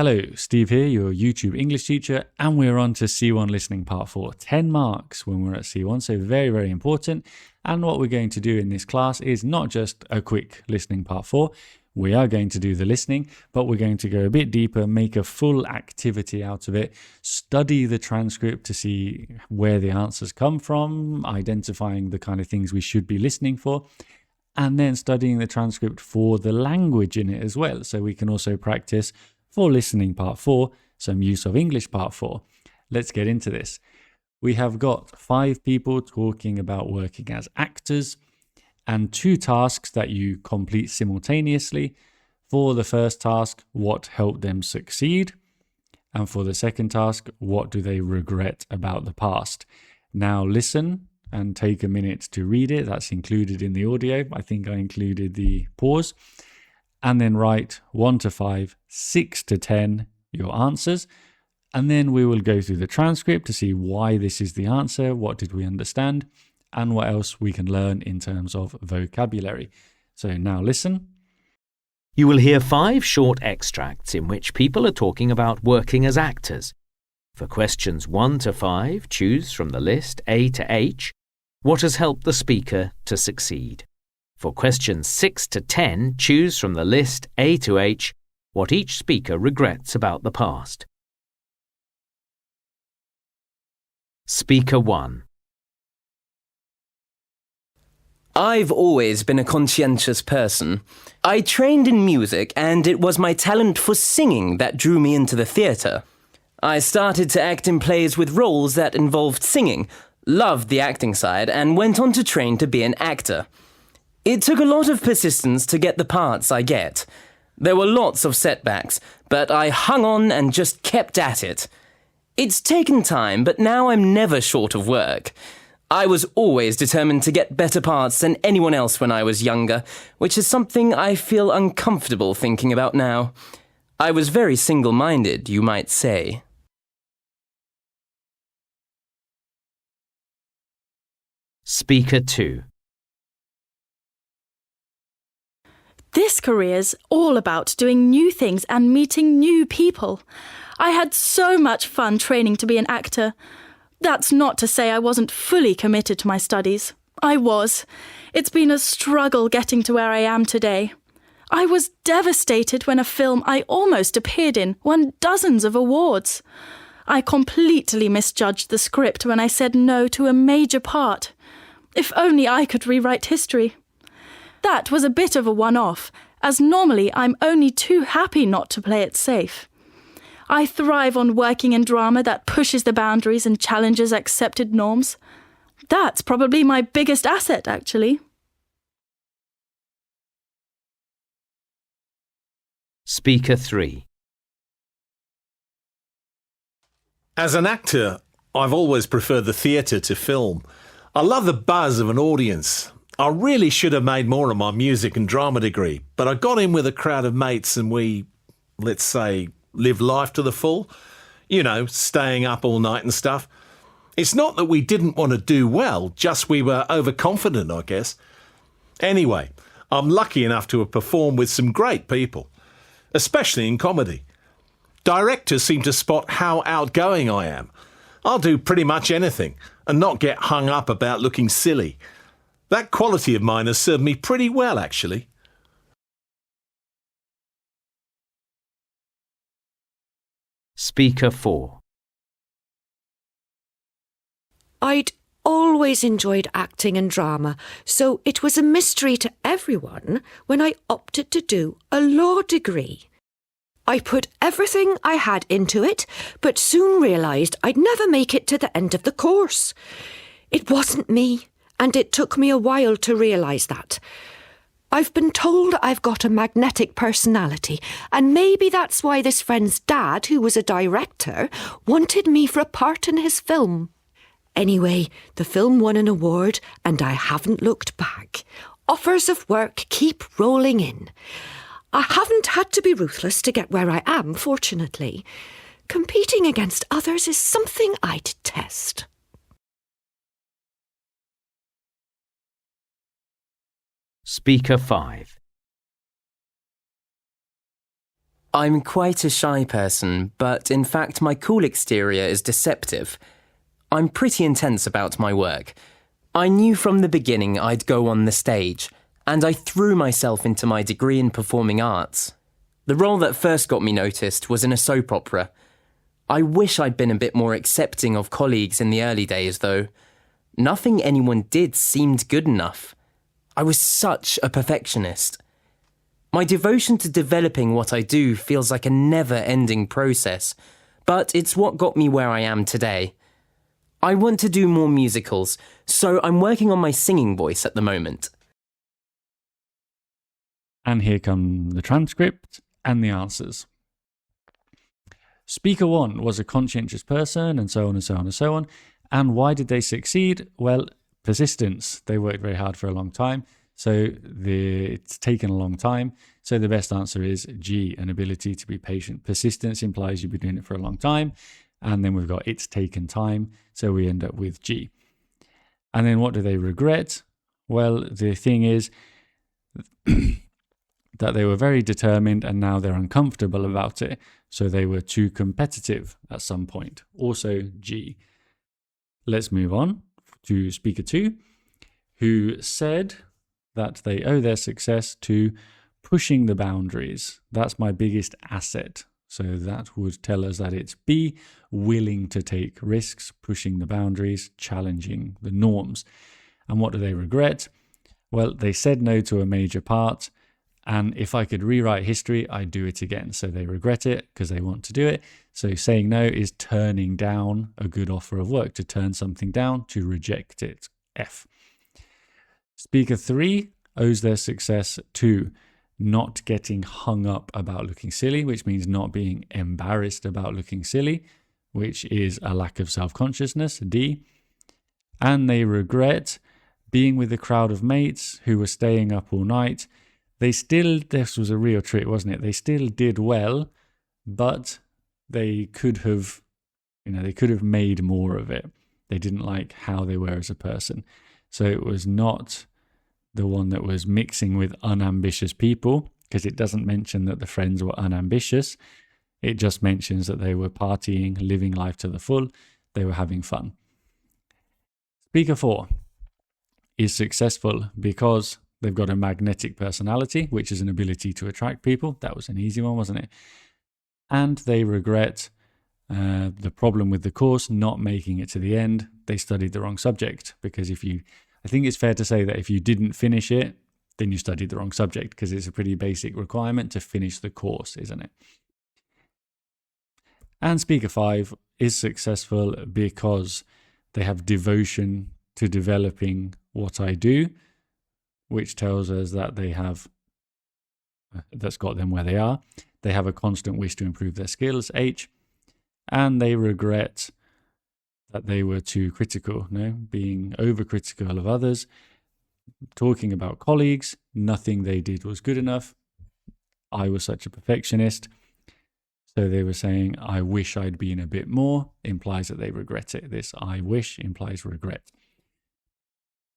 Hello, Steve here, your YouTube English teacher, and we're on to C1 Listening Part 4. 10 marks when we're at C1, so very, very important. And what we're going to do in this class is not just a quick listening Part 4. We are going to do the listening, but we're going to go a bit deeper, make a full activity out of it, study the transcript to see where the answers come from, identifying the kind of things we should be listening for, and then studying the transcript for the language in it as well. So we can also practice for listening Part 4, some use of English Part 4. Let's get into this. We have got 5 people talking about working as actors and 2 tasks that you complete simultaneously. For the first task, what helped them succeed? And for the second task, what do they regret about the past? Now listen and take a minute to read it. That's included in the audio. I think I included the pause. And then write 1 to 5, 6 to 10, your answers. And then we will go through the transcript to see why this is the answer, what did we understand, and what else we can learn in terms of vocabulary. So now listen. You will hear 5 short extracts in which people are talking about working as actors. For questions 1 to 5, choose from the list A to H, what has helped the speaker to succeed. For questions 6 to 10, choose from the list A to H what each speaker regrets about the past. Speaker 1. I've always been a conscientious person. I trained in music, and it was my talent for singing that drew me into the theatre. I started to act in plays with roles that involved singing, loved the acting side, and went on to train to be an actor. It took a lot of persistence to get the parts I get. There were lots of setbacks, but I hung on and just kept at it. It's taken time, but now I'm never short of work. I was always determined to get better parts than anyone else when I was younger, which is something I feel uncomfortable thinking about now. I was very single-minded, you might say. Speaker 2. This career's all about doing new things and meeting new people. I had so much fun training to be an actor. That's not to say I wasn't fully committed to my studies. I was. It's been a struggle getting to where I am today. I was devastated when a film I almost appeared in won dozens of awards. I completely misjudged the script when I said no to a major part. If only I could rewrite history. That was a bit of a one-off, as normally I'm only too happy not to play it safe. I thrive on working in drama that pushes the boundaries and challenges accepted norms. That's probably my biggest asset, actually. Speaker 3. As an actor, I've always preferred the theatre to film. I love the buzz of an audience. I really should have made more of my music and drama degree, but I got in with a crowd of mates and we, let's say, lived life to the full. You know, staying up all night and stuff. It's not that we didn't want to do well, just we were overconfident, I guess. Anyway, I'm lucky enough to have performed with some great people, especially in comedy. Directors seem to spot how outgoing I am. I'll do pretty much anything and not get hung up about looking silly. That quality of mine has served me pretty well, actually. Speaker 4. I'd always enjoyed acting and drama, so it was a mystery to everyone when I opted to do a law degree. I put everything I had into it, but soon realised I'd never make it to the end of the course. It wasn't me. And it took me a while to realise that. I've been told I've got a magnetic personality, and maybe that's why this friend's dad, who was a director, wanted me for a part in his film. Anyway, the film won an award, and I haven't looked back. Offers of work keep rolling in. I haven't had to be ruthless to get where I am, fortunately. Competing against others is something I detest. Speaker 5. I'm quite a shy person, but in fact my cool exterior is deceptive. I'm pretty intense about my work. I knew from the beginning I'd go on the stage, and I threw myself into my degree in performing arts. The role that first got me noticed was in a soap opera. I wish I'd been a bit more accepting of colleagues in the early days, though. Nothing anyone did seemed good enough. I was such a perfectionist. My devotion to developing what I do feels like a never-ending process, but it's what got me where I am today. I want to do more musicals, so I'm working on my singing voice at the moment. And here come the transcript and the answers. Speaker 1 was a conscientious person, and so on and so on and so on. And why did they succeed? Well, persistence. They worked very hard for a long time, so it's taken a long time. So the best answer is G, an ability to be patient. Persistence implies you've been doing it for a long time. And then we've got it's taken time, so we end up with G. And then what do they regret? Well, the thing is that they were very determined and now they're uncomfortable about it. So they were too competitive at some point. Also G. Let's move on to speaker 2, who said that they owe their success to pushing the boundaries. That's my biggest asset. So that would tell us that it's B, willing to take risks, pushing the boundaries, challenging the norms. And what do they regret? Well, they said no to a major part, and if I could rewrite history, I'd do it again. So they regret it because they want to do it. So saying no is turning down a good offer of work, to turn something down, to reject it. F. Speaker 3 owes their success to not getting hung up about looking silly, which means not being embarrassed about looking silly, which is a lack of self-consciousness, D. And they regret being with a crowd of mates who were staying up all night. This was a real trick, wasn't it? They still did well, but they could have made more of it. They didn't like how they were as a person. So it was not the one that was mixing with unambitious people, because it doesn't mention that the friends were unambitious. It just mentions that they were partying, living life to the full. They were having fun. Speaker 4 is successful because they've got a magnetic personality, which is an ability to attract people. That was an easy one, wasn't it? And they regret the problem with the course, not making it to the end. They studied the wrong subject, because I think it's fair to say that if you didn't finish it, then you studied the wrong subject, because it's a pretty basic requirement to finish the course, isn't it? And speaker 5 is successful because they have devotion to developing what I do, which tells us that that's got them where they are. They have a constant wish to improve their skills, H, and they regret that they were too critical, being overcritical of others, talking about colleagues. Nothing they did was good enough. I was such a perfectionist. So they were saying, I wish I'd been a bit more, implies that they regret it. This I wish implies regret.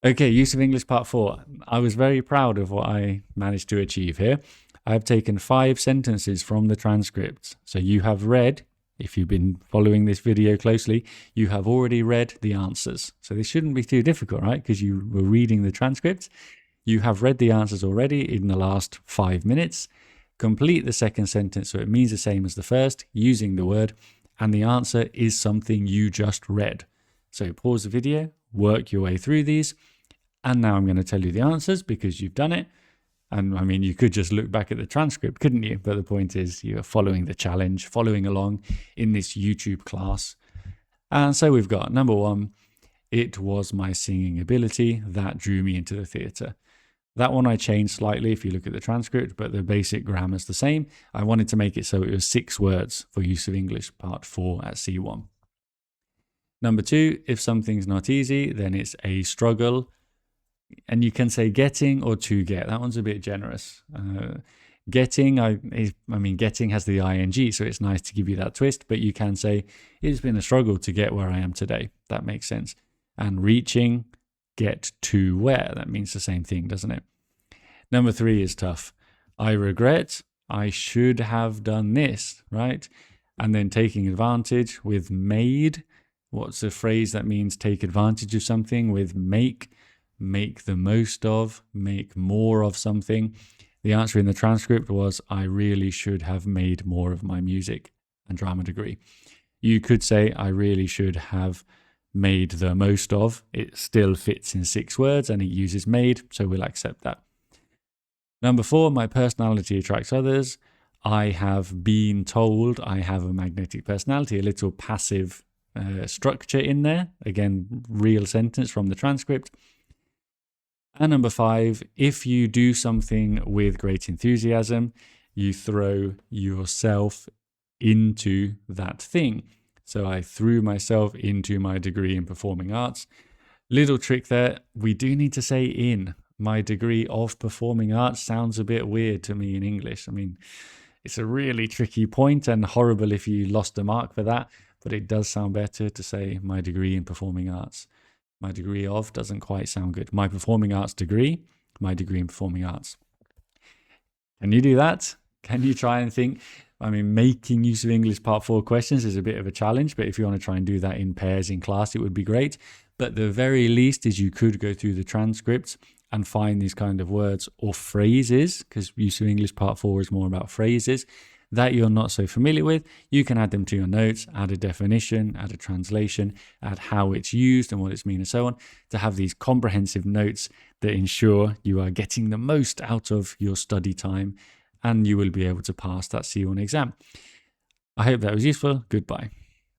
Okay, use of English part 4. I was very proud of what I managed to achieve here. I've taken 5 sentences from the transcripts. So you have read, if you've been following this video closely, you have already read the answers. So this shouldn't be too difficult, right? Because you were reading the transcripts. You have read the answers already in the last 5 minutes. Complete the second sentence so it means the same as the first, using the word, and the answer is something you just read. So pause the video, work your way through these, and now I'm going to tell you the answers because you've done it. And I mean, you could just look back at the transcript, couldn't you? But the point is you're following the challenge, following along in this YouTube class. And so we've got number 1, it was my singing ability that drew me into the theatre. That one I changed slightly if you look at the transcript, but the basic grammar's the same. I wanted to make it so it was 6 words for use of English part 4 at C1. Number 2, if something's not easy, then it's a struggle. And you can say getting or to get. That one's a bit generous. Getting, getting has the ing, so it's nice to give you that twist, but you can say it's been a struggle to get where I am today. That makes sense. And reaching, get to where. That means the same thing, doesn't it? Number 3 is tough. I regret I should have done this, right? And then taking advantage with made. What's a phrase that means take advantage of something? With make the most of, make more of something. The answer in the transcript was, I really should have made more of my music and drama degree. You could say, I really should have made the most of. It still fits in 6 words and it uses made, so we'll accept that. Number 4, my personality attracts others. I have been told I have a magnetic personality, a little passive structure in there. Again, real sentence from the transcript. And number 5, if you do something with great enthusiasm, you throw yourself into that thing. So I threw myself into my degree in performing arts. Little trick there, we do need to say in. My degree of performing arts sounds a bit weird to me in English. I mean, it's a really tricky point and horrible if you lost the mark for that, but it does sound better to say my degree in performing arts. My degree of doesn't quite sound good. My performing arts degree, my degree in performing arts. Can you do that? Can you try and think? I mean, making use of English Part 4 questions is a bit of a challenge, but if you want to try and do that in pairs in class, it would be great. But the very least is you could go through the transcripts and find these kind of words or phrases, because use of English Part 4 is more about phrases that you're not so familiar with. You can add them to your notes, add a definition, add a translation, add how it's used and what it's mean and so on, to have these comprehensive notes that ensure you are getting the most out of your study time and you will be able to pass that C1 exam. I hope that was useful. Goodbye.